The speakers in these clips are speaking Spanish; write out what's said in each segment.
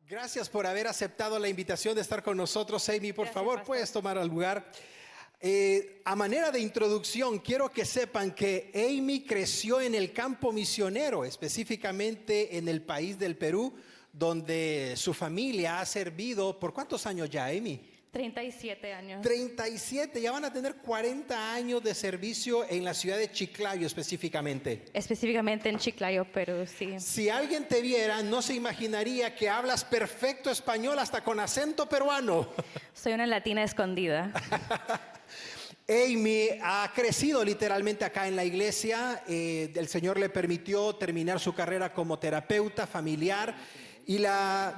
Gracias por haber aceptado la invitación de estar con nosotros, Amy. Por Gracias, favor, pastor. puedes tomar el lugar. A manera de introducción, quiero que sepan que Amy creció en el campo misionero, específicamente en el país del Perú, donde su familia ha servido. ¿Por cuántos años ya, Amy? 37 años. 37, ya van a tener 40 años de servicio en la ciudad de Chiclayo específicamente. Específicamente en Chiclayo, Perú, sí. Si alguien te viera, no se imaginaría que hablas perfecto español hasta con acento peruano. Soy una latina escondida. Amy ha crecido literalmente acá en la iglesia. El Señor le permitió terminar su carrera como terapeuta familiar y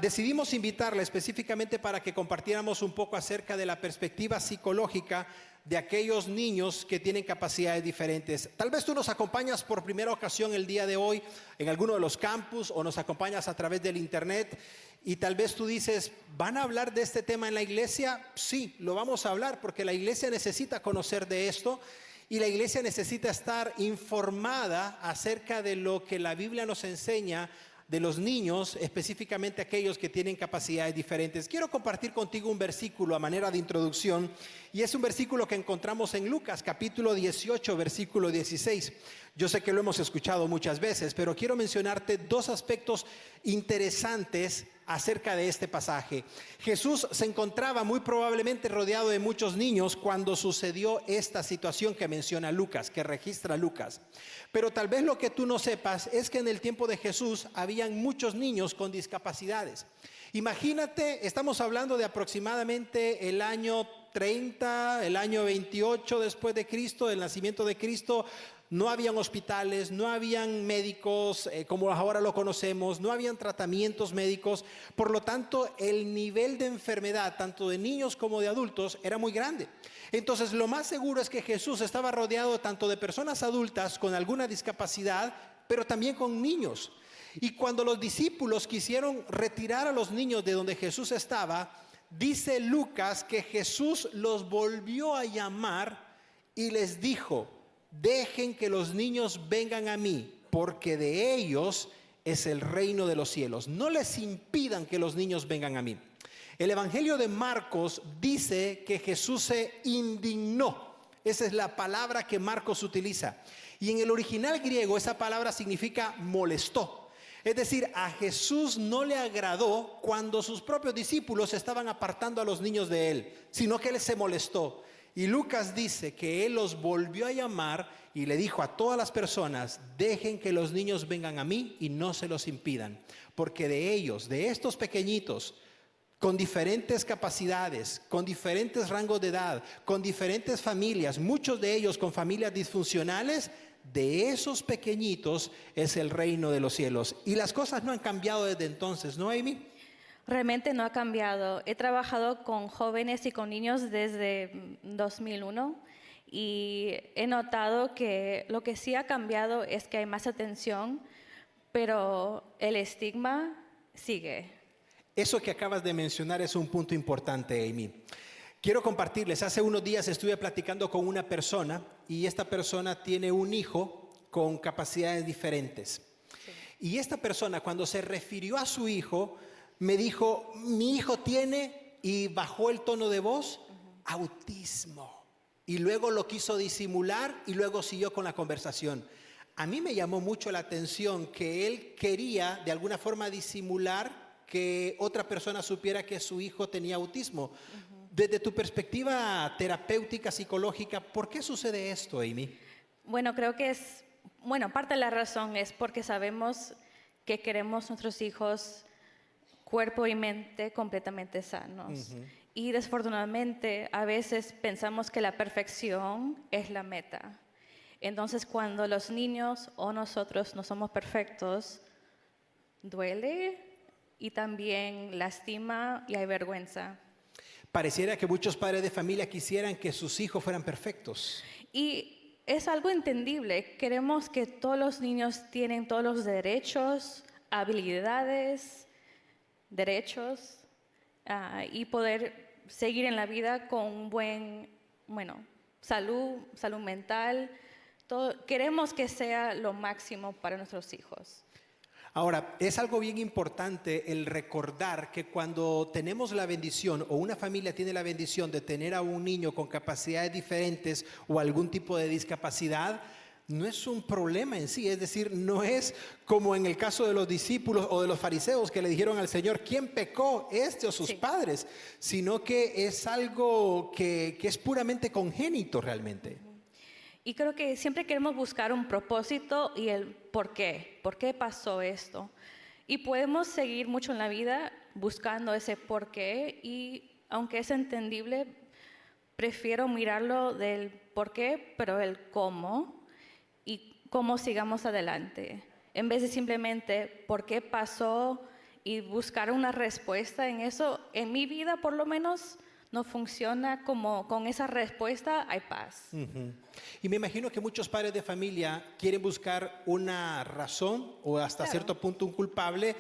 decidimos invitarla específicamente para que compartiéramos un poco acerca de la perspectiva psicológica de aquellos niños que tienen capacidades diferentes. Tal vez tú nos acompañas por primera ocasión el día de hoy en alguno de los campus o nos acompañas a través del internet y tal vez tú dices, ¿van a hablar de este tema en la iglesia? Sí, lo vamos a hablar porque la iglesia necesita conocer de esto y la iglesia necesita estar informada acerca de lo que la Biblia nos enseña de los niños, específicamente aquellos que tienen capacidades diferentes. Quiero compartir contigo un versículo a manera de introducción y es un versículo que encontramos en Lucas capítulo 18, versículo 16. Yo sé que lo hemos escuchado muchas veces, pero quiero mencionarte dos aspectos interesantes acerca de este pasaje. Jesús se encontraba muy probablemente rodeado de muchos niños cuando sucedió esta situación que menciona Lucas, que registra Lucas. Pero tal vez lo que tú no sepas es que en el tiempo de Jesús habían muchos niños con discapacidades. Imagínate, estamos hablando de aproximadamente el año 30, el año 28 después de Cristo, del nacimiento de Cristo. No habían hospitales, no habían médicos como ahora lo conocemos, no habían tratamientos médicos. Por lo tanto, el nivel de enfermedad, tanto de niños como de adultos, era muy grande. Entonces, lo más seguro es que Jesús estaba rodeado tanto de personas adultas con alguna discapacidad, pero también con niños. Y cuando los discípulos quisieron retirar a los niños de donde Jesús estaba, dice Lucas que Jesús los volvió a llamar y les dijo: dejen que los niños vengan a mí, porque de ellos es el reino de los cielos. No les impidan que los niños vengan a mí. El Evangelio de Marcos dice que Jesús se indignó. Esa es la palabra que Marcos utiliza. Y en el original griego esa palabra significa molestó. Es decir, a Jesús no le agradó cuando sus propios discípulos estaban apartando a los niños de él, sino que él se molestó. Y Lucas dice que él los volvió a llamar y le dijo a todas las personas: dejen que los niños vengan a mí y no se los impidan, porque de ellos, de estos pequeñitos, con diferentes capacidades, con diferentes rangos de edad, con diferentes familias, muchos de ellos con familias disfuncionales, de esos pequeñitos es el reino de los cielos. Y las cosas no han cambiado desde entonces, ¿no, Amy? Realmente no ha cambiado. He trabajado con jóvenes y con niños desde 2001 y he notado que lo que sí ha cambiado es que hay más atención, pero el estigma sigue. Eso que acabas de mencionar es un punto importante, Amy. Quiero compartirles, hace unos días estuve platicando con una persona y esta persona tiene un hijo con capacidades diferentes. Sí. Y esta persona, cuando se refirió a su hijo, me dijo: mi hijo tiene, y bajó el tono de voz, autismo. Y luego lo quiso disimular y luego siguió con la conversación. A mí me llamó mucho la atención que él quería de alguna forma disimular que otra persona supiera que su hijo tenía autismo. Desde tu perspectiva terapéutica, psicológica, ¿por qué sucede esto, Amy? Bueno, creo que parte de la razón es porque sabemos que queremos nuestros hijos cuerpo y mente completamente sanos. Y desafortunadamente a veces pensamos que la perfección es la meta. Entonces cuando los niños o nosotros no somos perfectos, duele y también lastima y hay vergüenza. Pareciera que muchos padres de familia quisieran que sus hijos fueran perfectos. Y es algo entendible. Queremos que todos los niños tienen todos los derechos, habilidades, y poder seguir en la vida con salud mental. Queremos que sea lo máximo para nuestros hijos. Ahora, es algo bien importante el recordar que cuando tenemos la bendición o una familia tiene la bendición de tener a un niño con capacidades diferentes o algún tipo de discapacidad, no es un problema en sí, es decir, no es como en el caso de los discípulos o de los fariseos que le dijeron al Señor, ¿quién pecó, este o sus Sí. padres? Sino que es algo que es puramente congénito realmente. Y creo que siempre queremos buscar un propósito y el por qué pasó esto. Y podemos seguir mucho en la vida buscando ese por qué y aunque es entendible, prefiero mirarlo del por qué, pero el cómo y cómo sigamos adelante. En vez de simplemente por qué pasó y buscar una respuesta en eso, en mi vida por lo menos no funciona como con esa respuesta hay paz. Ujú. Y me imagino que muchos padres de familia quieren buscar una razón o hasta Claro. cierto punto un culpable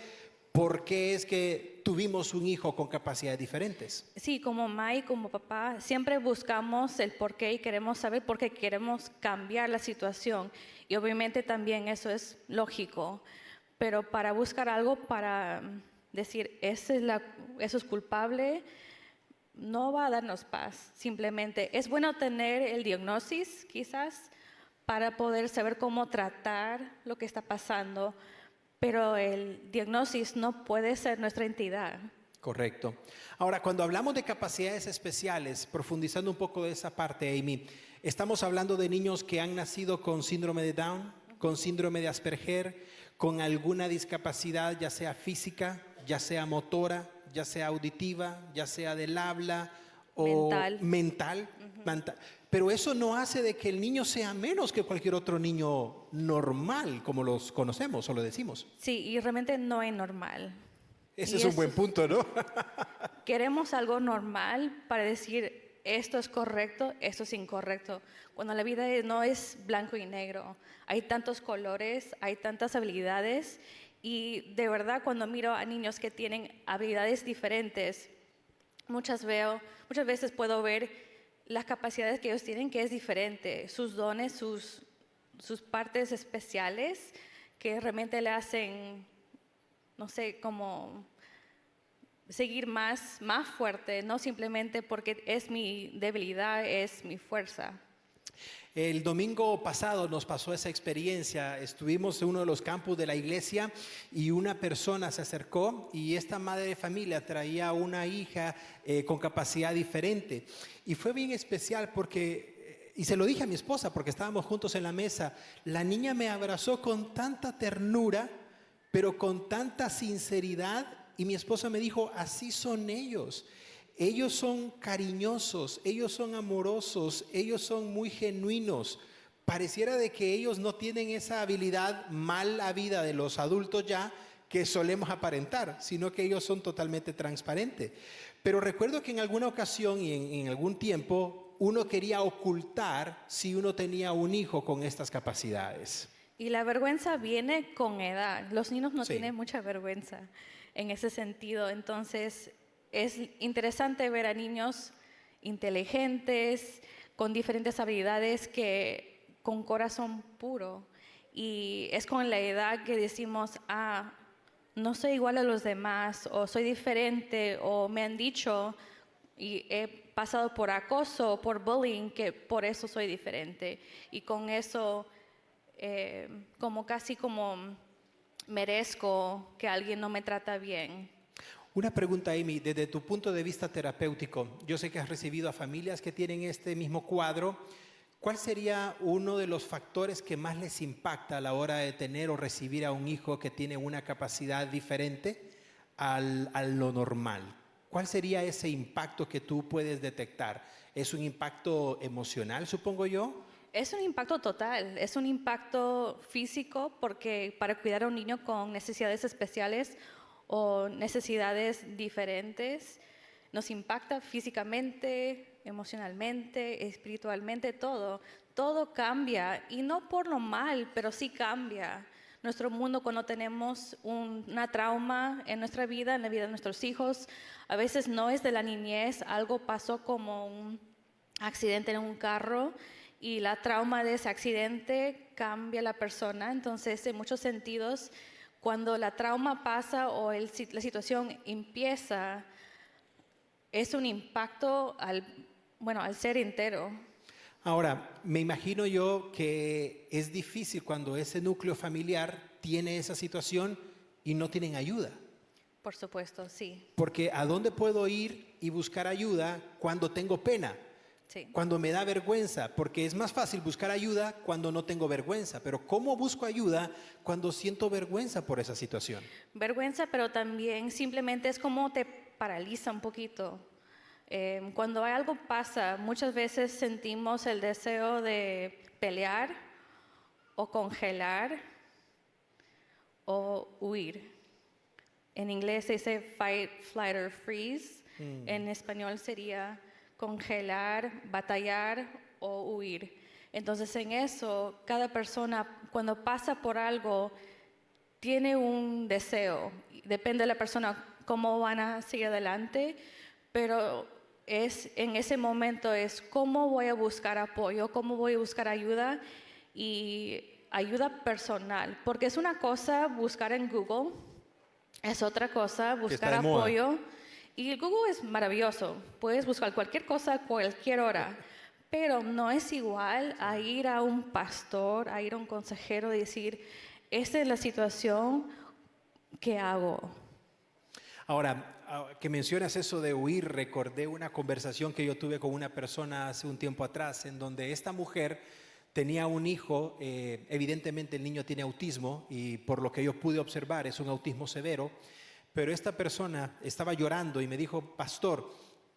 por qué es que tuvimos un hijo con capacidades diferentes. Sí, como mamá y como papá, siempre buscamos el por qué y queremos saber por qué queremos cambiar la situación. Y obviamente también eso es lógico, pero para buscar algo, para decir, eso es culpable, no va a darnos paz. Simplemente es bueno tener el diagnóstico, quizás, para poder saber cómo tratar lo que está pasando, pero el diagnóstico no puede ser nuestra entidad. Correcto. Ahora, cuando hablamos de capacidades especiales, profundizando un poco de esa parte, Amy, estamos hablando de niños que han nacido con síndrome de Down, con síndrome de Asperger, con alguna discapacidad, ya sea física, ya sea motora, ya sea auditiva, ya sea del habla o mental. Pero eso no hace de que el niño sea menos que cualquier otro niño normal, como los conocemos o lo decimos. Sí, y realmente no es normal. Ese Y es un eso buen punto, ¿no? Queremos algo normal para decir esto es correcto, esto es incorrecto. Cuando la vida no es blanco y negro, hay tantos colores, hay tantas habilidades y de verdad cuando miro a niños que tienen habilidades diferentes, muchas veces puedo ver las capacidades que ellos tienen que es diferente, sus dones, sus partes especiales que realmente le hacen, no sé, como seguir más fuerte, no simplemente porque es mi debilidad, es mi fuerza. El domingo pasado nos pasó esa experiencia. Estuvimos en uno de los campus de la iglesia y una persona se acercó y esta madre de familia traía una hija con capacidad diferente. Y fue bien especial porque, y se lo dije a mi esposa porque estábamos juntos en la mesa, la niña me abrazó con tanta ternura, pero con tanta sinceridad y mi esposa me dijo, así son ellos. Ellos son cariñosos, ellos son amorosos, ellos son muy genuinos. Pareciera de que ellos no tienen esa habilidad mal habida de los adultos ya que solemos aparentar, sino que ellos son totalmente transparentes. Pero recuerdo que en alguna ocasión y en algún tiempo uno quería ocultar si uno tenía un hijo con estas capacidades. Y la vergüenza viene con edad. Los niños no Sí. tienen mucha vergüenza en ese sentido. Entonces, es interesante ver a niños inteligentes, con diferentes habilidades, que con corazón puro. Y es con la edad que decimos, no soy igual a los demás, o soy diferente, o me han dicho y he pasado por acoso, por bullying, que por eso soy diferente. Y con eso, como casi como merezco que alguien no me trata bien. Una pregunta, Amy, desde tu punto de vista terapéutico, yo sé que has recibido a familias que tienen este mismo cuadro. ¿Cuál sería uno de los factores que más les impacta a la hora de tener o recibir a un hijo que tiene una capacidad diferente a lo normal? ¿Cuál sería ese impacto que tú puedes detectar? ¿Es un impacto emocional, supongo yo? Es un impacto total, es un impacto físico porque para cuidar a un niño con necesidades especiales o necesidades diferentes nos impacta físicamente, emocionalmente, espiritualmente, todo cambia y no por lo mal, pero sí cambia. Nuestro mundo cuando tenemos una trauma en nuestra vida, en la vida de nuestros hijos, a veces no es de la niñez, algo pasó como un accidente en un carro y la trauma de ese accidente cambia a la persona. Entonces, en muchos sentidos, cuando la trauma pasa o la situación empieza, es un impacto al ser entero. Ahora, me imagino yo que es difícil cuando ese núcleo familiar tiene esa situación y no tienen ayuda. Por supuesto, sí. Porque ¿a dónde puedo ir y buscar ayuda cuando tengo pena? Sí. Cuando me da vergüenza, porque es más fácil buscar ayuda cuando no tengo vergüenza. Pero ¿cómo busco ayuda cuando siento vergüenza por esa situación? Vergüenza, pero también simplemente es como te paraliza un poquito. Cuando algo pasa, muchas veces sentimos el deseo de pelear o congelar o huir. En inglés se dice fight, flight or freeze. En español sería congelar, batallar o huir. Entonces en eso, cada persona cuando pasa por algo tiene un deseo. Depende de la persona cómo van a seguir adelante, pero en ese momento es cómo voy a buscar apoyo, cómo voy a buscar ayuda y ayuda personal. Porque es una cosa buscar en Google, es otra cosa buscar apoyo. Y Google es maravilloso, puedes buscar cualquier cosa a cualquier hora, pero no es igual a ir a un pastor, a ir a un consejero y decir, esta es la situación, ¿qué hago? Ahora, que mencionas eso de huir, recordé una conversación que yo tuve con una persona hace un tiempo atrás, en donde esta mujer tenía un hijo, evidentemente el niño tiene autismo y por lo que yo pude observar es un autismo severo. Pero esta persona estaba llorando y me dijo, pastor,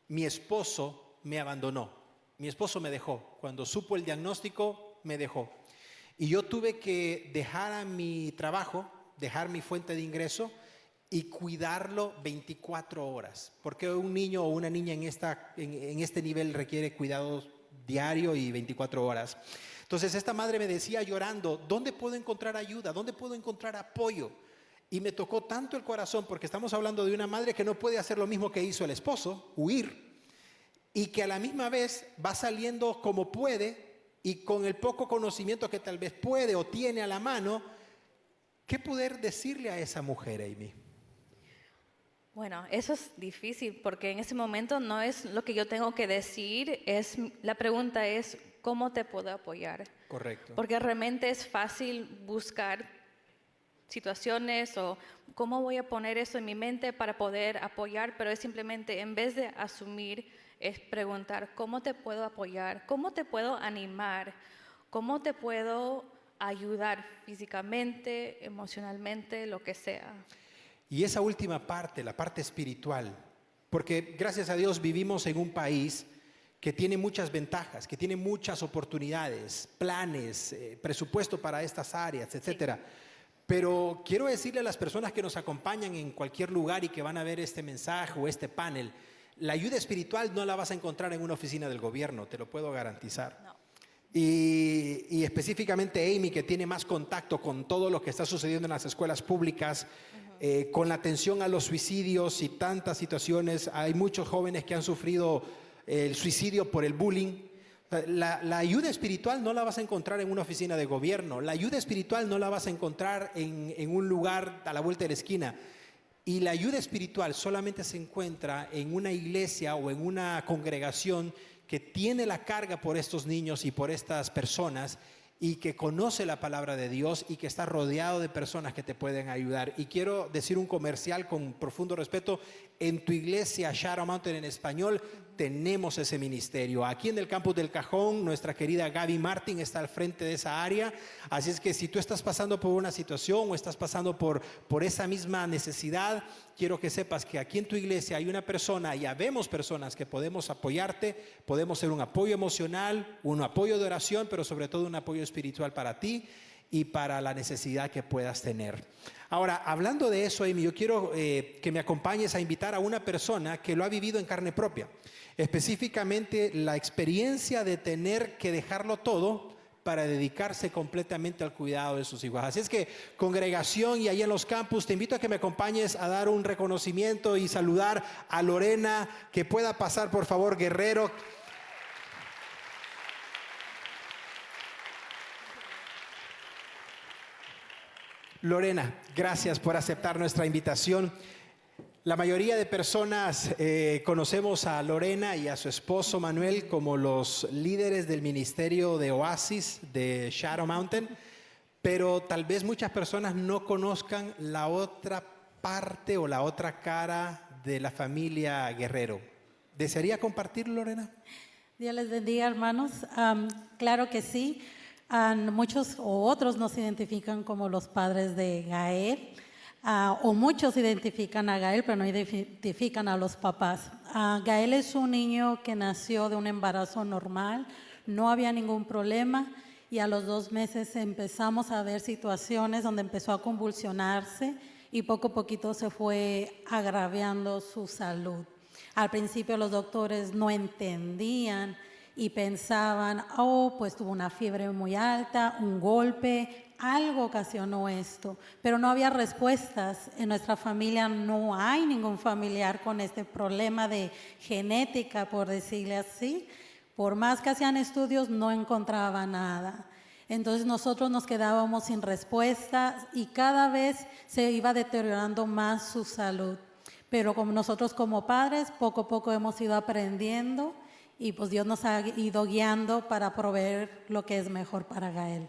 mi esposo me abandonó, mi esposo me dejó. Cuando supo el diagnóstico, me dejó. Y yo tuve que dejar a mi trabajo, dejar mi fuente de ingreso y cuidarlo 24 horas. Porque un niño o una niña en este nivel requiere cuidados diario y 24 horas. Entonces esta madre me decía llorando, ¿dónde puedo encontrar ayuda? ¿Dónde puedo encontrar apoyo? Y me tocó tanto el corazón porque estamos hablando de una madre que no puede hacer lo mismo que hizo el esposo, huir, y que a la misma vez va saliendo como puede y con el poco conocimiento que tal vez puede o tiene a la mano. ¿Qué poder decirle a esa mujer, Amy? Bueno, eso es difícil porque en ese momento no es lo que yo tengo que decir, la pregunta es ¿cómo te puedo apoyar? Correcto. Porque realmente es fácil buscar situaciones o cómo voy a poner eso en mi mente para poder apoyar, pero es simplemente en vez de asumir, es preguntar ¿cómo te puedo apoyar? ¿Cómo te puedo animar? ¿Cómo te puedo ayudar físicamente, emocionalmente, lo que sea? Y esa última parte, la parte espiritual, porque gracias a Dios vivimos en un país que tiene muchas ventajas, que tiene muchas oportunidades, planes, presupuesto para estas áreas, etcétera. Sí. Pero quiero decirle a las personas que nos acompañan en cualquier lugar y que van a ver este mensaje o este panel, la ayuda espiritual no la vas a encontrar en una oficina del gobierno, te lo puedo garantizar. No. Y específicamente Amy, que tiene más contacto con todo lo que está sucediendo en las escuelas públicas, con la atención a los suicidios y tantas situaciones, hay muchos jóvenes que han sufrido el suicidio por el bullying. La ayuda espiritual no la vas a encontrar en una oficina de gobierno, la ayuda espiritual no la vas a encontrar en un lugar a la vuelta de la esquina. Y la ayuda espiritual solamente se encuentra en una iglesia o en una congregación que tiene la carga por estos niños y por estas personas y que conoce la palabra de Dios y que está rodeado de personas que te pueden ayudar. Y quiero decir un comercial con profundo respeto, en tu iglesia Shadow Mountain en español tenemos ese ministerio. Aquí en el campus del Cajón, nuestra querida Gaby Martin está al frente de esa área. Así es que si tú estás pasando por una situación o estás pasando por esa misma necesidad, quiero que sepas que aquí en tu iglesia hay una persona, y habemos personas que podemos apoyarte, podemos ser un apoyo emocional, un apoyo de oración, pero sobre todo un apoyo espiritual para ti y para la necesidad que puedas tener. Ahora, hablando de eso, Amy, yo quiero que me acompañes a invitar a una persona que lo ha vivido en carne propia. Específicamente la experiencia de tener que dejarlo todo para dedicarse completamente al cuidado de sus hijos. Así es que, congregación y ahí en los campus, te invito a que me acompañes a dar un reconocimiento y saludar a Lorena, que pueda pasar, por favor, Guerrero. Lorena, gracias por aceptar nuestra invitación. La mayoría de personas conocemos a Lorena y a su esposo Manuel como los líderes del ministerio de Oasis de Shadow Mountain, pero tal vez muchas personas no conozcan la otra parte o la otra cara de la familia Guerrero. ¿Desearía compartir, Lorena? Dios les bendiga, hermanos. Claro que sí. Muchos o otros nos identifican como los padres de Gael, o muchos identifican a Gael, pero no identifican a los papás. Gael es un niño que nació de un embarazo normal, no había ningún problema, y a los 2 meses empezamos a ver situaciones donde empezó a convulsionarse y poco a poquito se fue agraviando su salud. Al principio los doctores no entendían y pensaban, pues tuvo una fiebre muy alta, un golpe, algo ocasionó esto, pero no había respuestas. En nuestra familia no hay ningún familiar con este problema de genética, por decirle así. Por más que hacían estudios, no encontraba nada. Entonces nosotros nos quedábamos sin respuesta y cada vez se iba deteriorando más su salud. Pero como nosotros como padres, poco a poco hemos ido aprendiendo y pues Dios nos ha ido guiando para proveer lo que es mejor para Gael.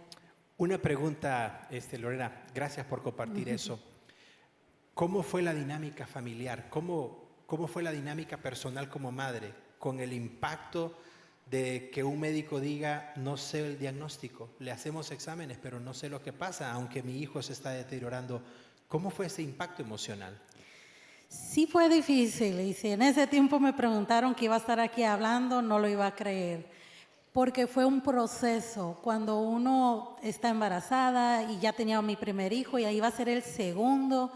Una pregunta, Lorena, gracias por compartir eso. ¿Cómo fue la dinámica familiar? ¿Cómo fue la dinámica personal como madre con el impacto de que un médico diga, no sé el diagnóstico, le hacemos exámenes, pero no sé lo que pasa, aunque mi hijo se está deteriorando? ¿Cómo fue ese impacto emocional? Sí fue difícil, y si en ese tiempo me preguntaron que iba a estar aquí hablando, no lo iba a creer, porque fue un proceso. Cuando uno está embarazada y ya tenía mi primer hijo y ahí iba a ser el segundo,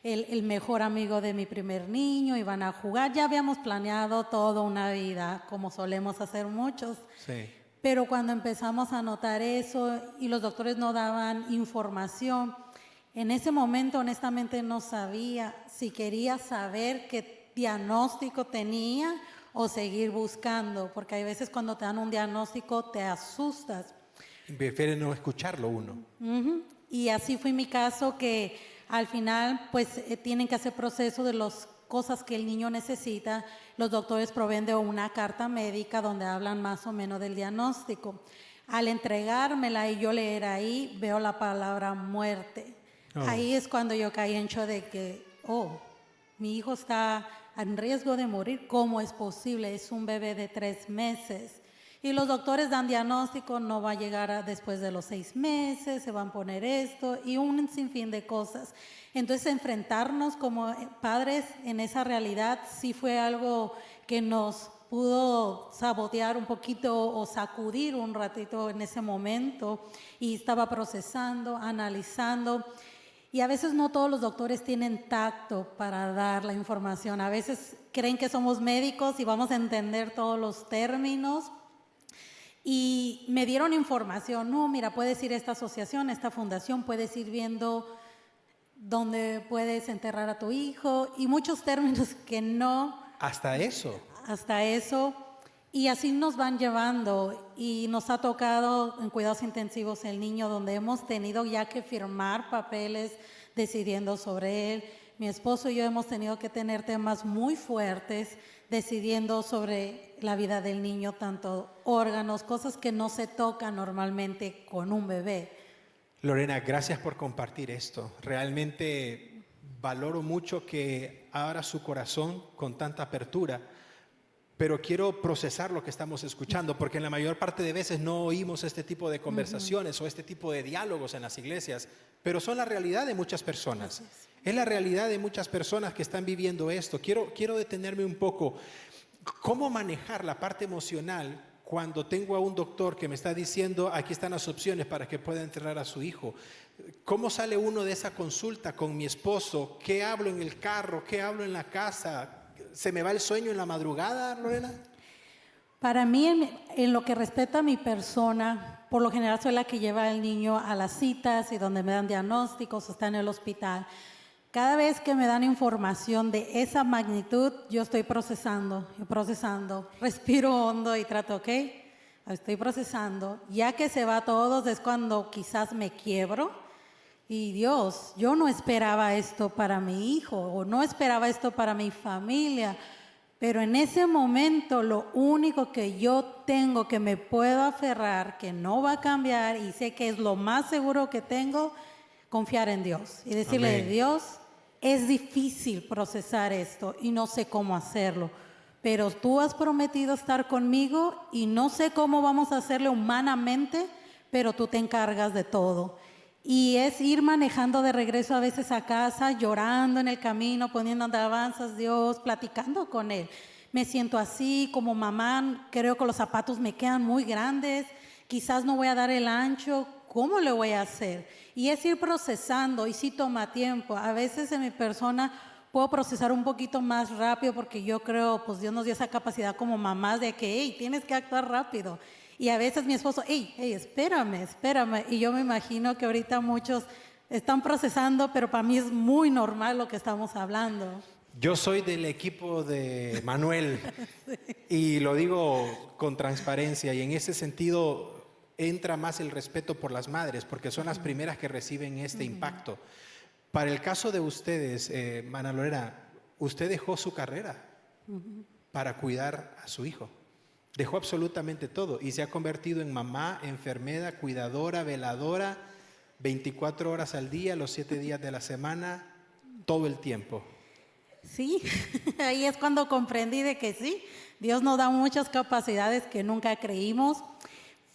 el mejor amigo de mi primer niño, iban a jugar, ya habíamos planeado toda una vida, como solemos hacer muchos. Sí. Pero cuando empezamos a notar eso y los doctores no daban información, en ese momento honestamente no sabía si quería saber qué diagnóstico tenía o seguir buscando, porque hay veces cuando te dan un diagnóstico te asustas. Prefiere no escucharlo uno. Y así fue mi caso, que al final pues tienen que hacer proceso de las cosas que el niño necesita. Los doctores proveen de una carta médica donde hablan más o menos del diagnóstico. Al entregármela y yo leer ahí, veo la palabra muerte. Ahí es cuando yo caí en shock de que, mi hijo está en riesgo de morir. ¿Cómo es posible? Es un bebé de 3 meses. Y los doctores dan diagnóstico, no va a llegar después de los 6 meses, se van a poner esto y un sinfín de cosas. Entonces, enfrentarnos como padres en esa realidad sí fue algo que nos pudo sabotear un poquito o sacudir un ratito en ese momento, y estaba procesando, analizando. Y a veces no todos los doctores tienen tacto para dar la información. A veces creen que somos médicos y vamos a entender todos los términos. Y me dieron información. No, mira, puedes ir a esta asociación, a esta fundación, puedes ir viendo dónde puedes enterrar a tu hijo. Y muchos términos que no. ¿Hasta eso? Hasta eso. Y así nos van llevando, y nos ha tocado en cuidados intensivos el niño, donde hemos tenido ya que firmar papeles decidiendo sobre él. Mi esposo y yo hemos tenido que tener temas muy fuertes decidiendo sobre la vida del niño, tanto órganos, cosas que no se tocan normalmente con un bebé. Lorena, gracias por compartir esto. Realmente valoro mucho que abra su corazón con tanta apertura. Pero quiero procesar lo que estamos escuchando, porque en la mayor parte de veces no oímos este tipo de conversaciones o este tipo de diálogos en las iglesias, pero son la realidad de muchas personas. Es la realidad de muchas personas que están viviendo esto. Quiero detenerme un poco. ¿Cómo manejar la parte emocional cuando tengo a un doctor que me está diciendo, aquí están las opciones para que pueda enterrar a su hijo? ¿Cómo sale uno de esa consulta con mi esposo? ¿Qué hablo en el carro? ¿Qué hablo en la casa? ¿Se me va el sueño en la madrugada, Lorena? Para mí, en lo que respecta a mi persona, por lo general soy la que lleva al niño a las citas y donde me dan diagnósticos, está en el hospital. Cada vez que me dan información de esa magnitud, yo estoy procesando, respiro hondo y trato, estoy procesando. Ya que se va todo, es cuando quizás me quiebro Y Dios, yo no esperaba esto para mi hijo o no esperaba esto para mi familia, pero en ese momento lo único que yo tengo, que me puedo aferrar, que no va a cambiar y sé que es lo más seguro que tengo, confiar en Dios y decirle, Amén. Dios, es difícil procesar esto y no sé cómo hacerlo, pero tú has prometido estar conmigo y no sé cómo vamos a hacerlo humanamente, pero tú te encargas de todo. Y es ir manejando de regreso a veces a casa, llorando en el camino, poniendo alabanzas, Dios, platicando con Él. Me siento así, como mamá, creo que los zapatos me quedan muy grandes, quizás no voy a dar el ancho, ¿cómo le voy a hacer? Y es ir procesando y sí toma tiempo. A veces en mi persona puedo procesar un poquito más rápido porque yo creo, pues Dios nos dio esa capacidad como mamás de que, hey, tienes que actuar rápido. Y a veces mi esposo, hey, espérame. Y yo me imagino que ahorita muchos están procesando, pero para mí es muy normal lo que estamos hablando. Yo soy del equipo de Manuel y lo digo con transparencia y en ese sentido entra más el respeto por las madres porque son las primeras que reciben este impacto. Para el caso de ustedes, Mana Lorena, usted dejó su carrera para cuidar a su hijo. Dejó absolutamente todo y se ha convertido en mamá, enfermera, cuidadora, veladora, 24 horas al día, los 7 días de la semana, todo el tiempo. Sí, ahí es cuando comprendí de que sí, Dios nos da muchas capacidades que nunca creímos.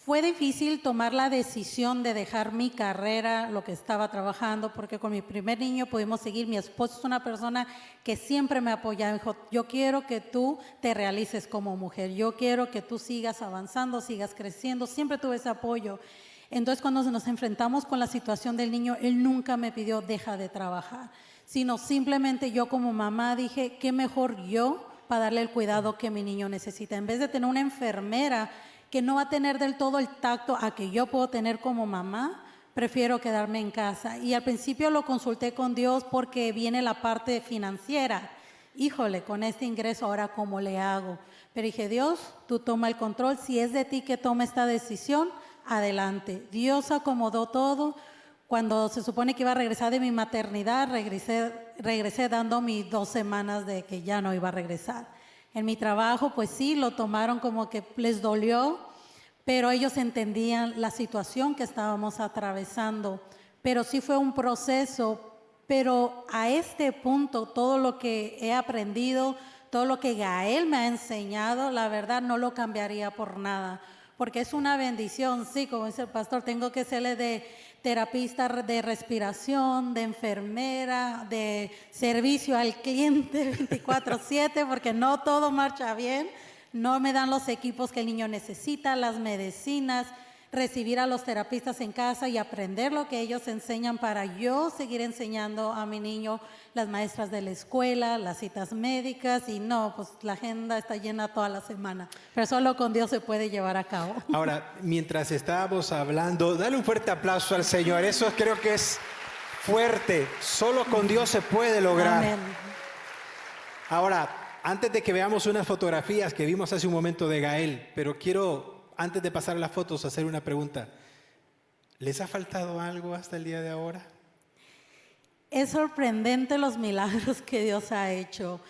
Fue difícil tomar la decisión de dejar mi carrera, lo que estaba trabajando, porque con mi primer niño pudimos seguir. Mi esposo es una persona que siempre me apoya. Me dijo, yo quiero que tú te realices como mujer. Yo quiero que tú sigas avanzando, sigas creciendo. Siempre tuve ese apoyo. Entonces, cuando nos enfrentamos con la situación del niño, él nunca me pidió, deja de trabajar. Sino simplemente yo como mamá dije, qué mejor yo para darle el cuidado que mi niño necesita. En vez de tener una enfermera que no va a tener del todo el tacto a que yo puedo tener como mamá, prefiero quedarme en casa. Y al principio lo consulté con Dios porque viene la parte financiera. Híjole, con este ingreso ahora ¿cómo le hago? Pero dije, Dios, tú toma el control. Si es de ti que tome esta decisión, adelante. Dios acomodó todo. Cuando se supone que iba a regresar de mi maternidad, regresé dando mis 2 semanas de que ya no iba a regresar. En mi trabajo, pues sí, lo tomaron como que les dolió, pero ellos entendían la situación que estábamos atravesando. Pero sí fue un proceso, pero a este punto, todo lo que he aprendido, todo lo que Gael me ha enseñado, la verdad no lo cambiaría por nada, porque es una bendición, sí, como dice el pastor, tengo que serle de terapista de respiración, de enfermera, de servicio al cliente 24/7, porque no todo marcha bien, no me dan los equipos que el niño necesita, las medicinas, recibir a los terapistas en casa y aprender lo que ellos enseñan para yo seguir enseñando a mi niño, las maestras de la escuela, las citas médicas y no, pues la agenda está llena toda la semana, pero solo con Dios se puede llevar a cabo. Ahora, mientras estábamos hablando, dale un fuerte aplauso al Señor, eso creo que es fuerte, solo con Dios se puede lograr. Amén. Ahora, antes de que veamos unas fotografías que vimos hace un momento de Gael, pero quiero, antes de pasar a las fotos, hacer una pregunta. ¿Les ha faltado algo hasta el día de ahora? Es sorprendente los milagros que Dios ha hecho.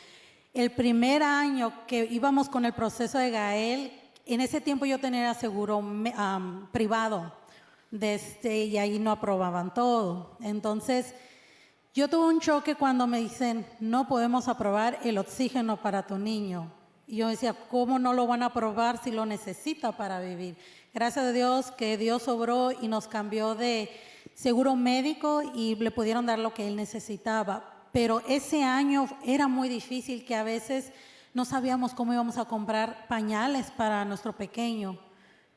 El primer año que íbamos con el proceso de Gael, en ese tiempo yo tenía seguro privado y ahí no aprobaban todo. Entonces, yo tuve un choque cuando me dicen, no podemos aprobar el oxígeno para tu niño. Y yo decía, ¿cómo no lo van a aprobar si lo necesita para vivir? Gracias a Dios que Dios obró y nos cambió de seguro médico y le pudieron dar lo que él necesitaba. Pero ese año era muy difícil, que a veces no sabíamos cómo íbamos a comprar pañales para nuestro pequeño.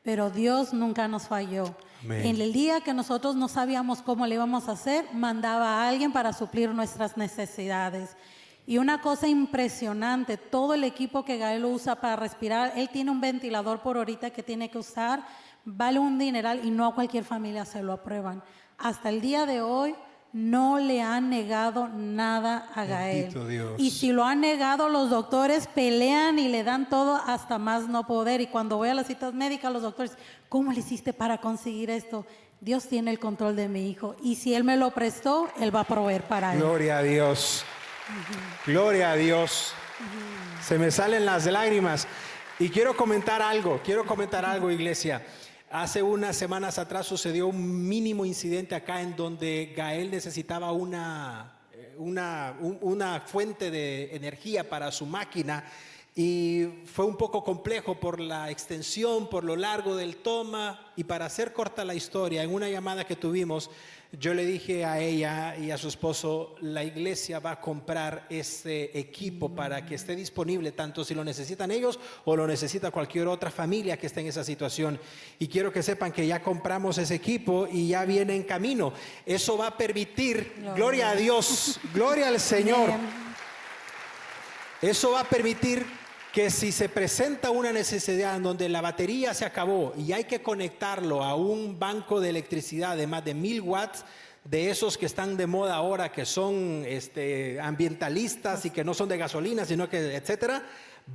Pero Dios nunca nos falló. Amén. En el día que nosotros no sabíamos cómo le íbamos a hacer, mandaba a alguien para suplir nuestras necesidades. Y una cosa impresionante, todo el equipo que Gael usa para respirar, él tiene un ventilador por ahorita que tiene que usar, vale un dineral y no a cualquier familia se lo aprueban. Hasta el día de hoy no le han negado nada a Gael. Bendito Dios. Y si lo han negado, los doctores pelean y le dan todo hasta más no poder. Y cuando voy a las citas médicas, los doctores, ¿cómo le hiciste para conseguir esto? Dios tiene el control de mi hijo y si Él me lo prestó, Él va a proveer para Él. Gloria a Dios. Gloria a Dios. Se me salen las lágrimas. Y quiero comentar algo, iglesia. Hace unas semanas atrás sucedió un mínimo incidente acá en donde Gael necesitaba una fuente de energía para su máquina y fue un poco complejo por la extensión, por lo largo del toma, y para hacer corta la historia, en una llamada que tuvimos, yo le dije a ella y a su esposo, la iglesia va a comprar ese equipo para que esté disponible, tanto si lo necesitan ellos o lo necesita cualquier otra familia que esté en esa situación. Y quiero que sepan que ya compramos ese equipo y ya viene en camino. Eso va a permitir, gloria a Dios, gloria al Señor. Eso va a permitir que si se presenta una necesidad en donde la batería se acabó y hay que conectarlo a un banco de electricidad de más de 1000 watts, de esos que están de moda ahora, que son ambientalistas y que no son de gasolina, sino que etcétera,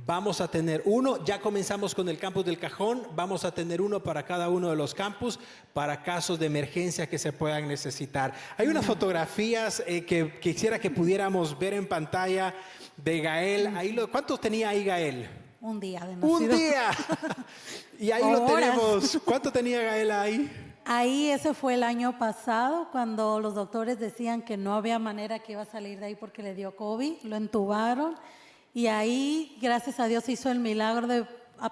vamos a tener uno. Ya comenzamos con el campus del Cajón, vamos a tener uno para cada uno de los campus para casos de emergencia que se puedan necesitar. Hay unas fotografías que quisiera que pudiéramos ver en pantalla de Gael. ¿Cuántos tenía ahí Gael? Un día de nacido. ¡Un día! Y ahí lo Horas. tenemos. ¿Cuánto tenía Gael ahí? Ahí ese fue el año pasado cuando los doctores decían que no había manera que iba a salir de ahí porque le dio COVID, lo entubaron y ahí gracias a Dios hizo el milagro de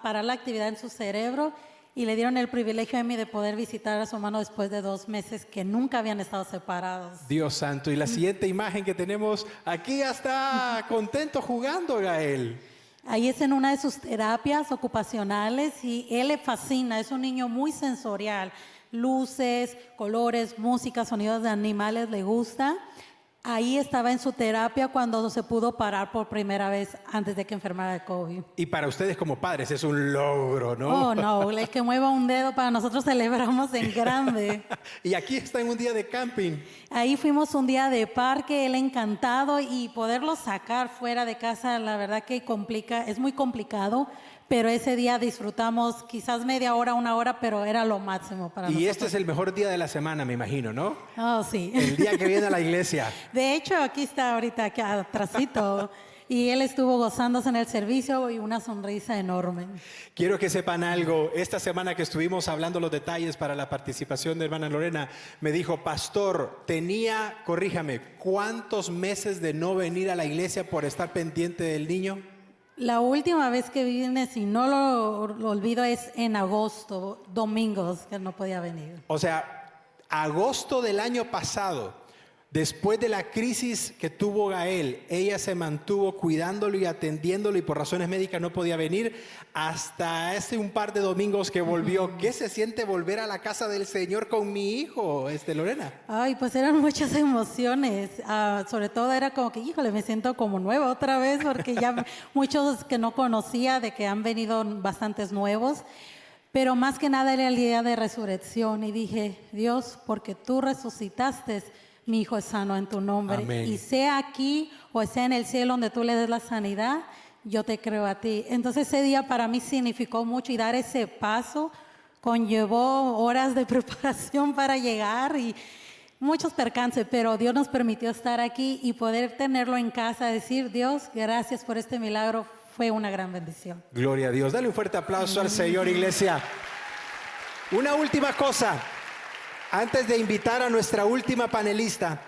parar la actividad en su cerebro y le dieron el privilegio a mí de poder visitar a su hermano después de 2 meses que nunca habían estado separados. Dios santo. Y la siguiente imagen que tenemos aquí, ya está contento jugando Gael. Ahí es en una de sus terapias ocupacionales y él le fascina, es un niño muy sensorial, luces, colores, música, sonidos de animales, le gusta. Ahí estaba en su terapia cuando se pudo parar por primera vez antes de que enfermara de COVID. Y para ustedes como padres es un logro, ¿no? Oh, no, el que mueva un dedo para nosotros celebramos en grande. Y aquí está en un día de camping. Ahí fuimos un día de parque, él encantado y poderlo sacar fuera de casa, la verdad que es muy complicado, pero ese día disfrutamos quizás media hora, 1 hora, pero era lo máximo para nosotros. Y este es el mejor día de la semana, me imagino, ¿no? Oh, sí. El día que viene a la iglesia. De hecho, aquí está ahorita, aquí atrásito. Y él estuvo gozándose en el servicio y una sonrisa enorme. Quiero que sepan algo. Esta semana que estuvimos hablando los detalles para la participación de hermana Lorena, me dijo, pastor, corríjame, ¿cuántos meses de no venir a la iglesia por estar pendiente del niño? La última vez que vine, si no lo olvido, es en agosto, domingos, que no podía venir. O sea, agosto del año pasado. Después de la crisis que tuvo Gael, ella se mantuvo cuidándolo y atendiéndolo y por razones médicas no podía venir hasta hace un par de domingos que volvió. ¿Qué se siente volver a la casa del Señor con mi hijo, Lorena? Ay, pues eran muchas emociones. Sobre todo era como que, híjole, me siento como nueva otra vez porque ya muchos que no conocía, de que han venido bastantes nuevos. Pero más que nada era el día de resurrección y dije, Dios, porque tú resucitaste, mi hijo es sano en tu nombre. Amén. Y sea aquí o sea en el cielo donde tú le des la sanidad, yo te creo a ti. Entonces ese día para mí significó mucho y dar ese paso conllevó horas de preparación para llegar y muchos percances, pero Dios nos permitió estar aquí y poder tenerlo en casa, decir, Dios, gracias por este milagro, fue una gran bendición. Gloria a Dios. Dale un fuerte aplauso al Señor, iglesia. Una última cosa. Antes de invitar a nuestra última panelista,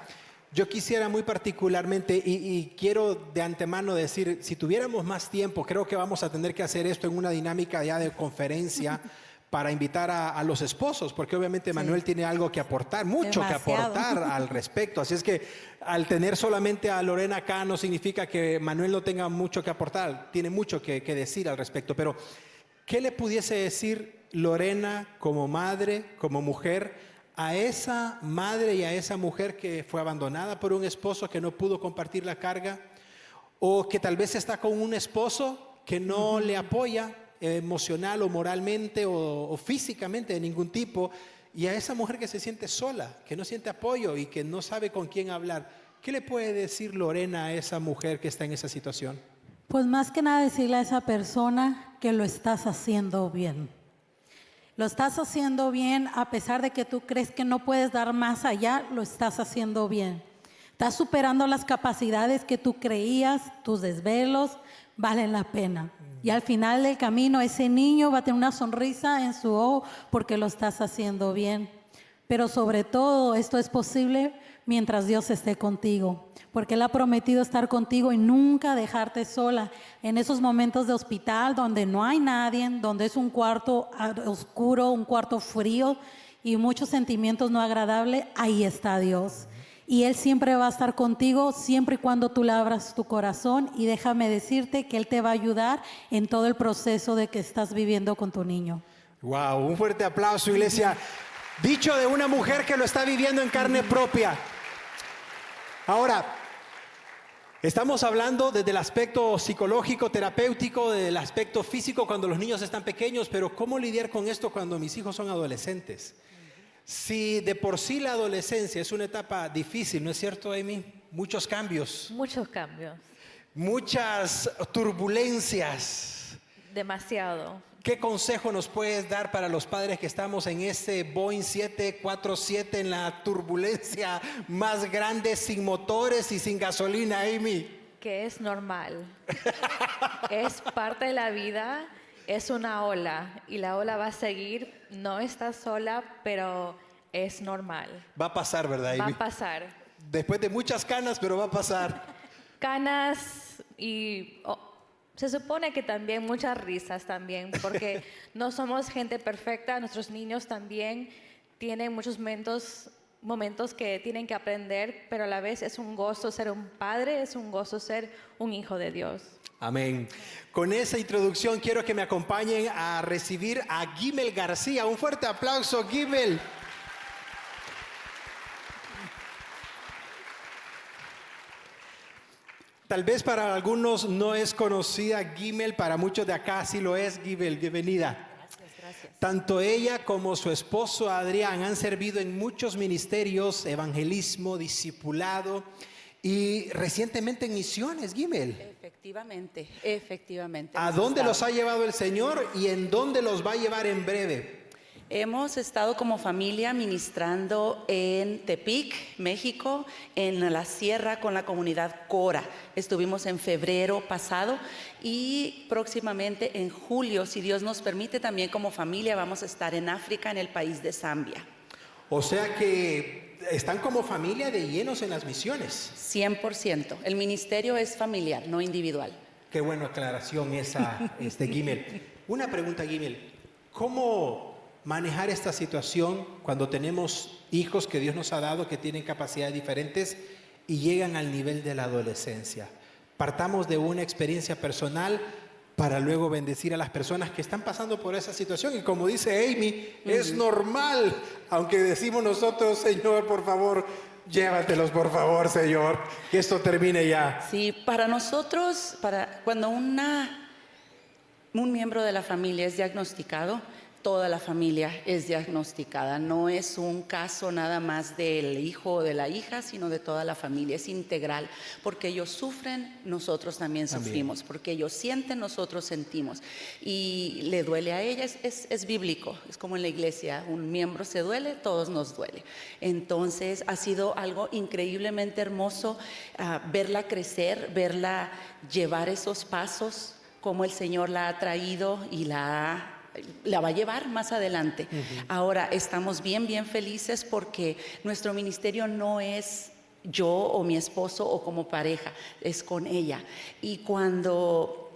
yo quisiera muy particularmente, y quiero de antemano decir, si tuviéramos más tiempo, creo que vamos a tener que hacer esto en una dinámica ya de conferencia para invitar a los esposos, porque obviamente Manuel tiene algo que aportar, mucho que aportar al respecto. Así es que al tener solamente a Lorena acá no significa que Manuel no tenga mucho que aportar, tiene mucho que decir al respecto. Pero, ¿qué le pudiese decir Lorena como madre, como mujer, a esa madre y a esa mujer que fue abandonada por un esposo que no pudo compartir la carga, o que tal vez está con un esposo que no le apoya emocional o moralmente o físicamente de ningún tipo, y a esa mujer que se siente sola, que no siente apoyo y que no sabe con quién hablar? ¿Qué le puede decir Lorena a esa mujer que está en esa situación? Pues más que nada decirle a esa persona que lo estás haciendo bien. Lo estás haciendo bien, a pesar de que tú crees que no puedes dar más allá, lo estás haciendo bien. Estás superando las capacidades que tú creías, tus desvelos valen la pena. Y al final del camino ese niño va a tener una sonrisa en su ojo porque lo estás haciendo bien. Pero sobre todo esto es posible mientras Dios esté contigo, porque Él ha prometido estar contigo y nunca dejarte sola. En esos momentos de hospital donde no hay nadie, donde es un cuarto oscuro, un cuarto frío y muchos sentimientos no agradables, ahí está Dios. Y Él siempre va a estar contigo, siempre y cuando tú le abras tu corazón. Y déjame decirte que Él te va a ayudar en todo el proceso de que estás viviendo con tu niño. Wow, un fuerte aplauso, iglesia. Dicho de una mujer que lo está viviendo en carne propia. Ahora, estamos hablando desde el aspecto psicológico, terapéutico, del aspecto físico cuando los niños están pequeños, pero ¿cómo lidiar con esto cuando mis hijos son adolescentes? Si de por sí la adolescencia es una etapa difícil, ¿no es cierto, Amy? Muchos cambios. Muchos cambios. Muchas turbulencias. Demasiado. ¿Qué consejo nos puedes dar para los padres que estamos en este Boeing 747 en la turbulencia más grande, sin motores y sin gasolina, Amy? Que es normal. Es parte de la vida, es una ola y la ola va a seguir. No estás sola, pero es normal. Va a pasar, ¿verdad, Amy? Va a pasar. Después de muchas canas, pero va a pasar. Canas y se supone que también muchas risas también, porque no somos gente perfecta. Nuestros niños también tienen muchos momentos que tienen que aprender, pero a la vez es un gozo ser un padre, es un gozo ser un hijo de Dios. Amén. Con esa introducción quiero que me acompañen a recibir a Gimel García. Un fuerte aplauso, Gimel. Tal vez para algunos no es conocida Gimel, para muchos de acá sí lo es. Gimel, bienvenida. Gracias. Tanto ella como su esposo Adrián han servido en muchos ministerios, evangelismo, discipulado y recientemente en misiones, Gimel. Efectivamente. ¿A dónde los ha llevado el Señor y en dónde los va a llevar en breve? Hemos estado como familia ministrando en Tepic, México, en la sierra con la comunidad Cora. Estuvimos en febrero pasado y próximamente en julio, si Dios nos permite, también como familia vamos a estar en África, en el país de Zambia. O sea que están como familia de llenos en las misiones. 100%. El ministerio es familiar, no individual. Qué buena aclaración esa, Gimel. Una pregunta, Gimel. ¿Cómo manejar esta situación cuando tenemos hijos que Dios nos ha dado que tienen capacidades diferentes y llegan al nivel de la adolescencia? Partamos de una experiencia personal para luego bendecir a las personas que están pasando por esa situación. Y como dice Amy, es normal, aunque decimos nosotros, Señor, por favor, llévatelos, por favor, Señor, que esto termine ya. Sí, para nosotros, cuando un miembro de la familia es diagnosticado, toda la familia es diagnosticada. No es un caso nada más del hijo o de la hija, sino de toda la familia. Es integral. Porque ellos sufren, nosotros también sufrimos. Porque ellos sienten, nosotros sentimos. Y le duele a ella, es bíblico. Es como en la iglesia, un miembro se duele, todos nos duele. Entonces ha sido algo increíblemente hermoso verla crecer, verla llevar esos pasos, como el Señor la ha traído y la va a llevar más adelante. Ahora estamos bien felices porque nuestro ministerio no es yo o mi esposo o como pareja, es con ella. Y cuando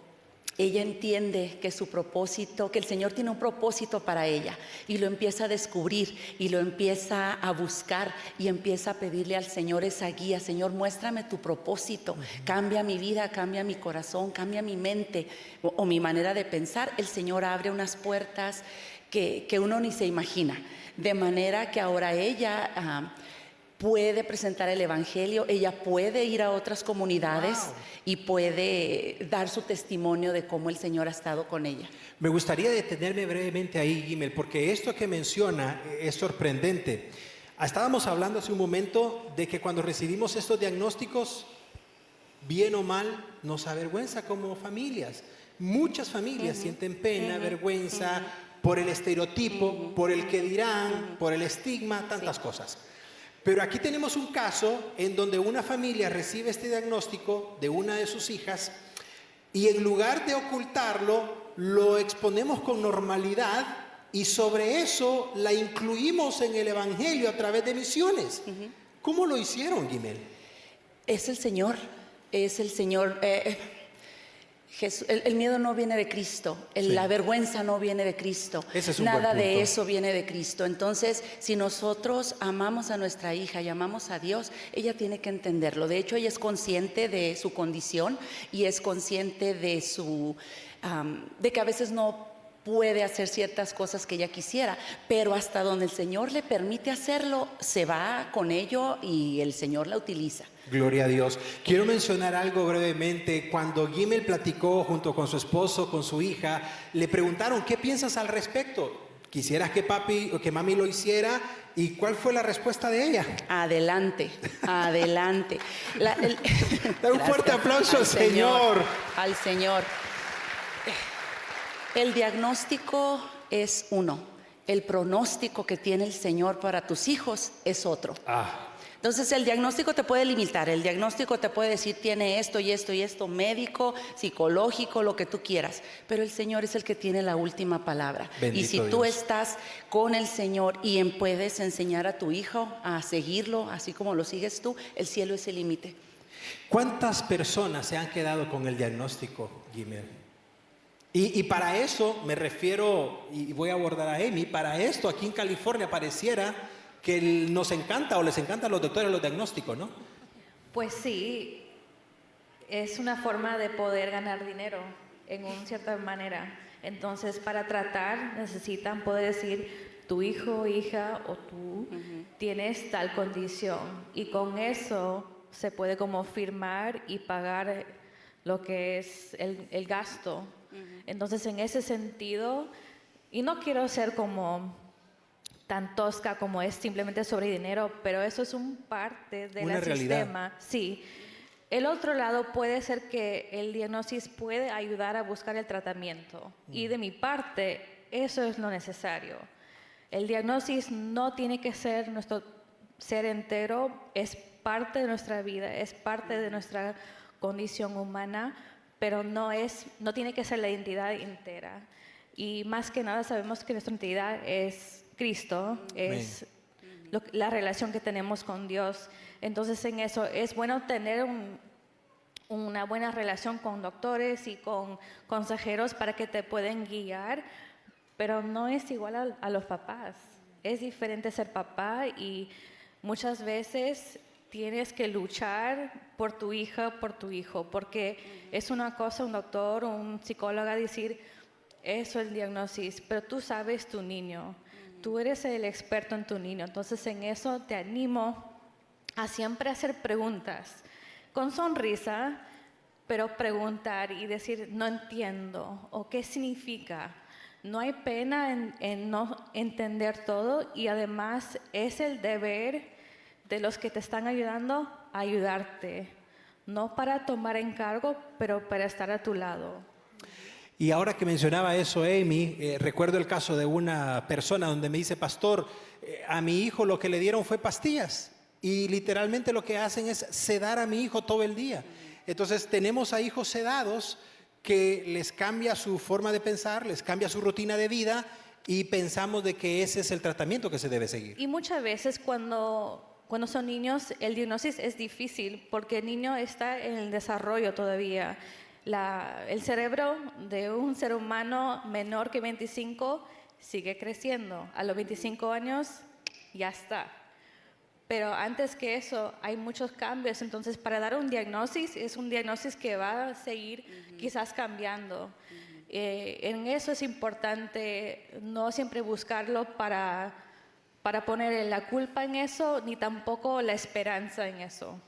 ella entiende que su propósito, que el Señor tiene un propósito para ella y lo empieza a descubrir y lo empieza a buscar y empieza a pedirle al Señor esa guía. Señor, muéstrame tu propósito, cambia mi vida, cambia mi corazón, cambia mi mente o mi manera de pensar. El Señor abre unas puertas que uno ni se imagina, de manera que ahora ella puede presentar el evangelio, ella puede ir a otras comunidades y puede dar su testimonio de cómo el Señor ha estado con ella. Me gustaría detenerme brevemente ahí, Gimel, porque esto que menciona es sorprendente. Estábamos hablando hace un momento de que cuando recibimos estos diagnósticos bien o mal, nos avergüenza como familias. Muchas familias sienten pena, vergüenza por el estereotipo, por el que dirán, por el estigma, tantas cosas. Pero aquí tenemos un caso en donde una familia recibe este diagnóstico de una de sus hijas y en lugar de ocultarlo, lo exponemos con normalidad y sobre eso la incluimos en el Evangelio a través de misiones. ¿Cómo lo hicieron, Guimel? Es el Señor, es el Señor. El miedo no viene de Cristo, la vergüenza no viene de Cristo, Ese es un nada buen de punto. eso viene de Cristo. Entonces, si nosotros amamos a nuestra hija y amamos a Dios, ella tiene que entenderlo. De hecho, ella es consciente de su condición y es consciente de de que a veces no puede hacer ciertas cosas que ella quisiera, pero hasta donde el Señor le permite hacerlo, se va con ello y el Señor la utiliza. Gloria a Dios. Quiero mencionar algo brevemente. Cuando Guimel platicó junto con su esposo, con su hija, le preguntaron, ¿qué piensas al respecto? ¿Quisieras que papi o que mami lo hiciera? ¿Y cuál fue la respuesta de ella? Adelante, adelante. Da un Gracias fuerte aplauso al Señor. Al Señor. El diagnóstico es uno. El pronóstico que tiene el Señor para tus hijos es otro. Entonces el diagnóstico te puede limitar, el diagnóstico te puede decir tiene esto y esto y esto, médico, psicológico, lo que tú quieras, pero el Señor es el que tiene la última palabra. Bendito y si tú Dios. estás con el Señor y puedes enseñar a tu hijo a seguirlo, así como lo sigues tú, el cielo es el límite. ¿Cuántas personas se han quedado con el diagnóstico, Guimel? Y para eso me refiero, y voy a abordar a Amy, para esto aquí en California pareciera que nos encanta o les encantan los doctores los diagnósticos, ¿no? Pues sí, es una forma de poder ganar dinero en una cierta manera. Entonces, para tratar necesitan poder decir tu hijo, hija o tú tienes tal condición y con eso se puede como firmar y pagar lo que es el gasto. Entonces, en ese sentido, y no quiero ser como tan tosca como es simplemente sobre dinero, pero eso es un parte del sistema. Sí. El otro lado puede ser que el diagnóstico puede ayudar a buscar el tratamiento. Y de mi parte, eso es lo necesario. El diagnóstico no tiene que ser nuestro ser entero, es parte de nuestra vida, es parte de nuestra condición humana, pero no tiene que ser la identidad entera. Y más que nada sabemos que nuestra identidad es Cristo, es la relación que tenemos con Dios. Entonces en eso es bueno tener una buena relación con doctores y con consejeros para que te puedan guiar, pero no es igual a los papás. Es diferente ser papá y muchas veces tienes que luchar por tu hija, por tu hijo, porque es una cosa un doctor, un psicólogo decir, eso es el diagnóstico, pero tú sabes tu niño. Tú eres el experto en tu niño, entonces en eso te animo a siempre hacer preguntas, con sonrisa, pero preguntar y decir, no entiendo, o qué significa. No hay pena en no entender todo y además es el deber de los que te están ayudando a ayudarte, no para tomar encargo, pero para estar a tu lado. Y ahora que mencionaba eso, Amy, recuerdo el caso de una persona donde me dice, pastor, a mi hijo lo que le dieron fue pastillas y literalmente lo que hacen es sedar a mi hijo todo el día. Entonces tenemos a hijos sedados que les cambia su forma de pensar, les cambia su rutina de vida y pensamos de que ese es el tratamiento que se debe seguir. Y muchas veces cuando son niños el diagnóstico es difícil porque el niño está en el desarrollo todavía. El cerebro de un ser humano menor que 25 sigue creciendo. A los 25 años ya está. Pero antes que eso hay muchos cambios. Entonces, para dar un diagnóstico, es un diagnóstico que va a seguir quizás cambiando. En eso es importante no siempre buscarlo para poner la culpa en eso, ni tampoco la esperanza en eso.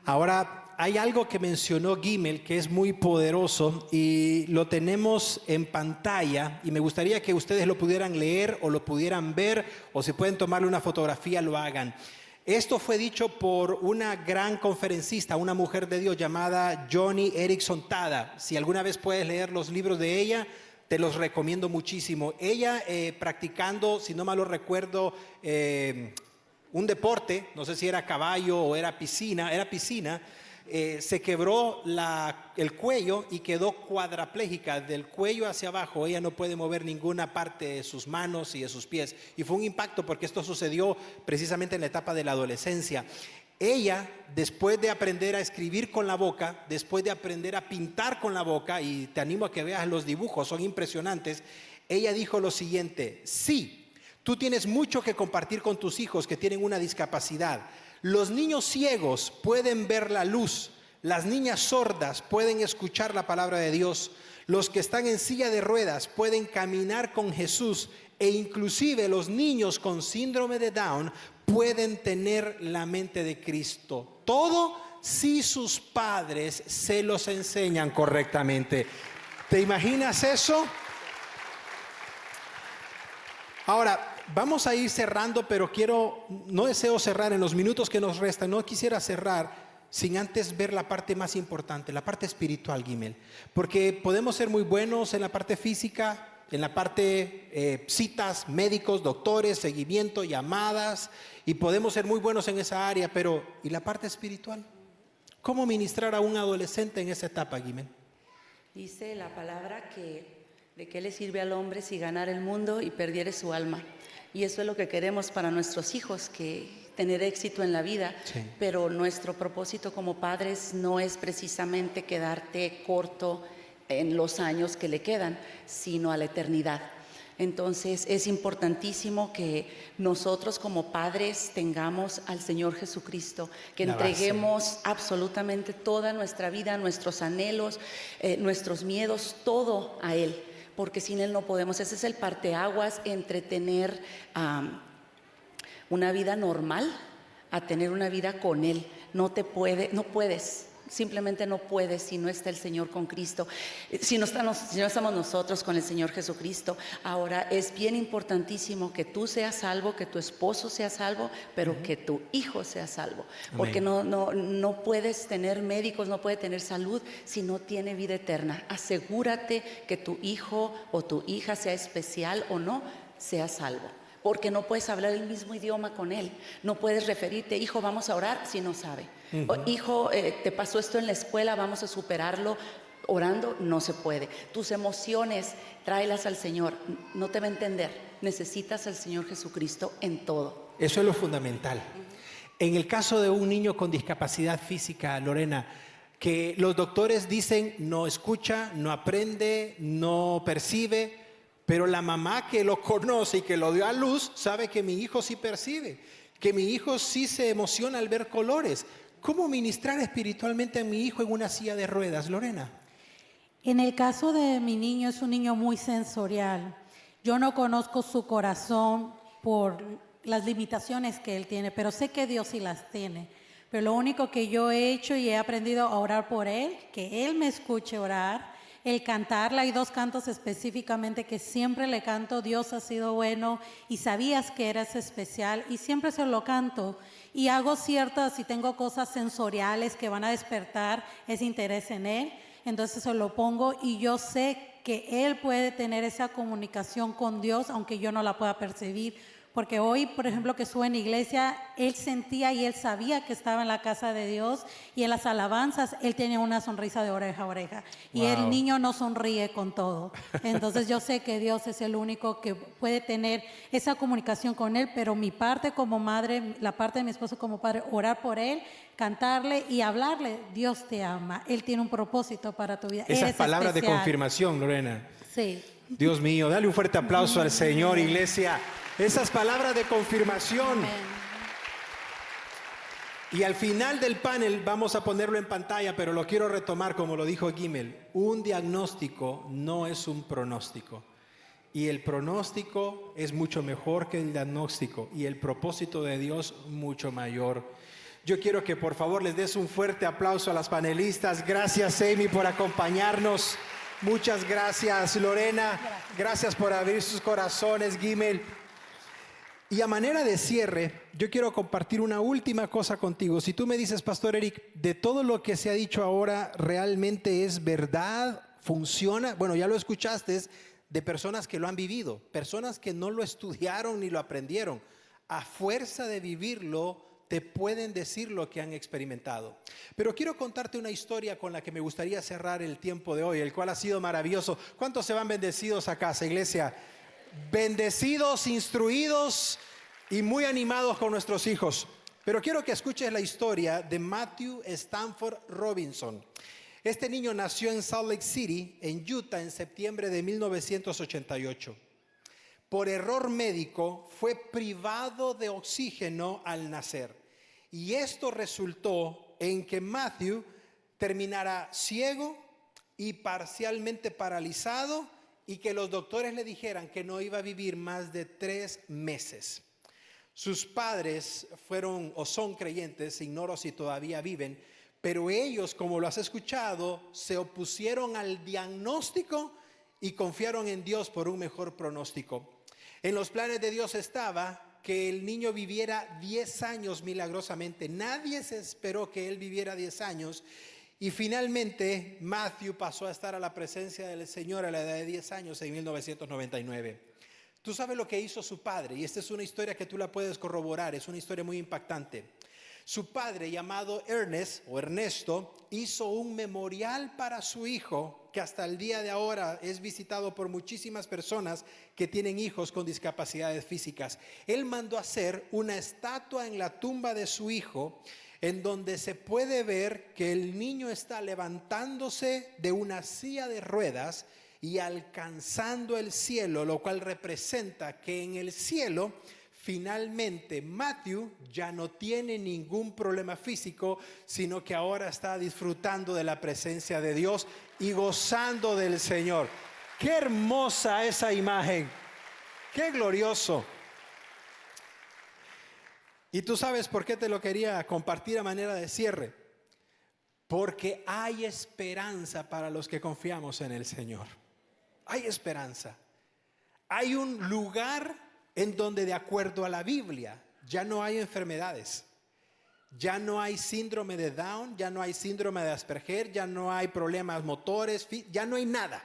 Ahora, hay algo que mencionó Guimel que es muy poderoso y lo tenemos en pantalla y me gustaría que ustedes lo pudieran leer o lo pudieran ver o si pueden tomarle una fotografía lo hagan. Esto fue dicho por una gran conferencista, una mujer de Dios llamada Joni Eareckson Tada. Si alguna vez puedes leer los libros de ella, te los recomiendo muchísimo. Ella practicando, si no mal lo recuerdo, un deporte, no sé si era caballo o era piscina, se quebró el cuello y quedó cuadraplégica del cuello hacia abajo. Ella no puede mover ninguna parte de sus manos y de sus pies. Y fue un impacto porque esto sucedió precisamente en la etapa de la adolescencia. Ella, después de aprender a escribir con la boca, después de aprender a pintar con la boca, y te animo a que veas los dibujos, son impresionantes, ella dijo lo siguiente: sí, tú tienes mucho que compartir con tus hijos que tienen una discapacidad. Los niños ciegos pueden ver la luz, las niñas sordas pueden escuchar la palabra de Dios, los que están en silla de ruedas pueden caminar con Jesús, e inclusive los niños con síndrome de Down pueden tener la mente de Cristo. Todo si sus padres se los enseñan correctamente. ¿Te imaginas eso? Ahora, vamos a ir cerrando, pero no deseo cerrar en los minutos que nos restan. No quisiera cerrar sin antes ver la parte más importante, la parte espiritual, Gimel. Porque podemos ser muy buenos en la parte física, en la parte citas, médicos, doctores, seguimiento, llamadas, y podemos ser muy buenos en esa área, pero ¿y la parte espiritual? ¿Cómo ministrar a un adolescente en esa etapa, Gimel? Dice la palabra que ¿de qué le sirve al hombre si ganara el mundo y perdiere su alma? Y eso es lo que queremos para nuestros hijos, que tener éxito en la vida. Sí. Pero nuestro propósito como padres no es precisamente quedarte corto en los años que le quedan, sino a la eternidad. Entonces es importantísimo que nosotros como padres tengamos al Señor Jesucristo, que entreguemos absolutamente toda nuestra vida, nuestros anhelos, nuestros miedos, todo a Él, porque sin Él no podemos. Ese es el parteaguas entre tener una vida normal a tener una vida con Él. No puedes. Simplemente no puedes si no está el Señor con Cristo, si no estamos nosotros con el Señor Jesucristo. Ahora es bien importantísimo que tú seas salvo, que tu esposo sea salvo, pero que tu hijo sea salvo. Porque no puedes tener médicos, no puede tener salud si no tiene vida eterna. Asegúrate que tu hijo o tu hija, sea especial o no, sea salvo. Porque no puedes hablar el mismo idioma con él. No puedes referirte, hijo, vamos a orar, si no sabe. O, hijo, te pasó esto en la escuela, vamos a superarlo. Orando no se puede. Tus emociones, tráelas al Señor. No te va a entender. Necesitas al Señor Jesucristo en todo. Eso es lo fundamental. En el caso de un niño con discapacidad física, Lorena, que los doctores dicen no escucha, no aprende, no percibe, pero la mamá que lo conoce y que lo dio a luz sabe que mi hijo sí percibe, que mi hijo sí se emociona al ver colores. ¿Cómo ministrar espiritualmente a mi hijo en una silla de ruedas, Lorena? En el caso de mi niño, es un niño muy sensorial. Yo no conozco su corazón por las limitaciones que él tiene, pero sé que Dios sí las tiene. Pero lo único que yo he hecho y he aprendido a orar por él, que él me escuche orar. El cantarla, hay 2 cantos específicamente que siempre le canto: Dios ha sido bueno y sabías que eras especial, y siempre se lo canto. Y hago ciertas, si tengo cosas sensoriales que van a despertar ese interés en él, entonces se lo pongo, y yo sé que él puede tener esa comunicación con Dios, aunque yo no la pueda percibir. Porque hoy, por ejemplo, que estuve en iglesia, él sentía y él sabía que estaba en la casa de Dios, y en las alabanzas él tenía una sonrisa de oreja a oreja. Y el niño no sonríe con todo. Entonces yo sé que Dios es el único que puede tener esa comunicación con él, pero mi parte como madre, la parte de mi esposo como padre, orar por él, cantarle y hablarle: Dios te ama, Él tiene un propósito para tu vida. Esas palabras especial. de confirmación, Lorena. Sí. Dios mío, dale un fuerte aplauso al Señor, iglesia. Esas palabras de confirmación. Amén. Y al final del panel vamos a ponerlo en pantalla, pero lo quiero retomar como lo dijo Gimel. Un diagnóstico no es un pronóstico. Y el pronóstico es mucho mejor que el diagnóstico. Y el propósito de Dios mucho mayor. Yo quiero que por favor les des un fuerte aplauso a las panelistas. Gracias, Amy, por acompañarnos. Muchas gracias, Lorena. Gracias por abrir sus corazones, Gimel. Y a manera de cierre, yo quiero compartir una última cosa contigo. Si tú me dices, Pastor Eric, de todo lo que se ha dicho ahora, ¿realmente es verdad? ¿Funciona? Bueno, ya lo escuchaste de personas que lo han vivido, personas que no lo estudiaron ni lo aprendieron. A fuerza de vivirlo, te pueden decir lo que han experimentado. Pero quiero contarte una historia con la que me gustaría cerrar el tiempo de hoy, el cual ha sido maravilloso. ¿Cuántos se van bendecidos a casa, iglesia? Bendecidos, instruidos y muy animados con nuestros hijos. Pero quiero que escuches la historia de Matthew Stanford Robinson. Este niño nació en Salt Lake City, en Utah, en septiembre de 1988. Por error médico fue privado de oxígeno al nacer. Y esto resultó en que Matthew terminara ciego y parcialmente paralizado, y que los doctores le dijeran que no iba a vivir más de 3 meses. Sus padres fueron o son creyentes, ignoro si todavía viven, pero ellos, como lo has escuchado, se opusieron al diagnóstico y confiaron en Dios por un mejor pronóstico. En los planes de Dios estaba que el niño viviera 10 años milagrosamente. Nadie se esperó que él viviera 10 años. Y finalmente Matthew pasó a estar a la presencia del Señor a la edad de 10 años en 1999. Tú sabes lo que hizo su padre, y esta es una historia que tú la puedes corroborar, es una historia muy impactante. Su padre, llamado Ernest o Ernesto, hizo un memorial para su hijo que hasta el día de ahora es visitado por muchísimas personas que tienen hijos con discapacidades físicas. Él mandó a hacer una estatua en la tumba de su hijo, en donde se puede ver que el niño está levantándose de una silla de ruedas y alcanzando el cielo, lo cual representa que en el cielo finalmente Matthew ya no tiene ningún problema físico, sino que ahora está disfrutando de la presencia de Dios y gozando del Señor. ¡Qué hermosa esa imagen! ¡Qué glorioso! Y tú sabes por qué te lo quería compartir a manera de cierre. Porque hay esperanza para los que confiamos en el Señor. Hay esperanza. Hay un lugar en donde, de acuerdo a la Biblia, ya no hay enfermedades. Ya no hay síndrome de Down, ya no hay síndrome de Asperger, ya no hay problemas motores, ya no hay nada.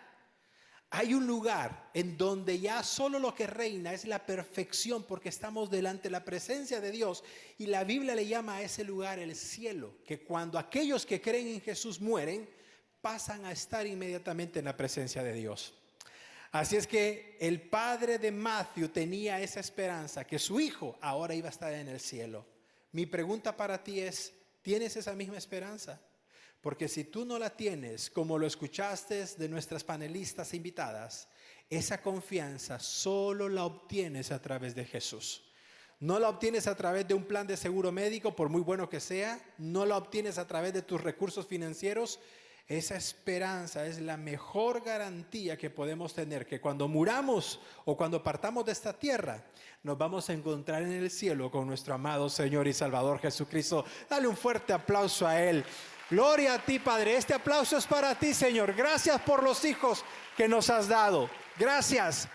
Hay un lugar en donde ya solo lo que reina es la perfección, porque estamos delante de la presencia de Dios, y la Biblia le llama a ese lugar el cielo, que cuando aquellos que creen en Jesús mueren, pasan a estar inmediatamente en la presencia de Dios. Así es que el padre de Matthew tenía esa esperanza, que su hijo ahora iba a estar en el cielo. Mi pregunta para ti es, ¿tienes esa misma esperanza? Porque si tú no la tienes, como lo escuchaste de nuestras panelistas invitadas, esa confianza solo la obtienes a través de Jesús. No la obtienes a través de un plan de seguro médico, por muy bueno que sea. No la obtienes a través de tus recursos financieros. Esa esperanza es la mejor garantía que podemos tener, que cuando muramos o cuando partamos de esta tierra, nos vamos a encontrar en el cielo con nuestro amado Señor y Salvador Jesucristo. Dale un fuerte aplauso a Él. Gloria a ti, Padre. Este aplauso es para ti, Señor. Gracias por los hijos que nos has dado. Gracias.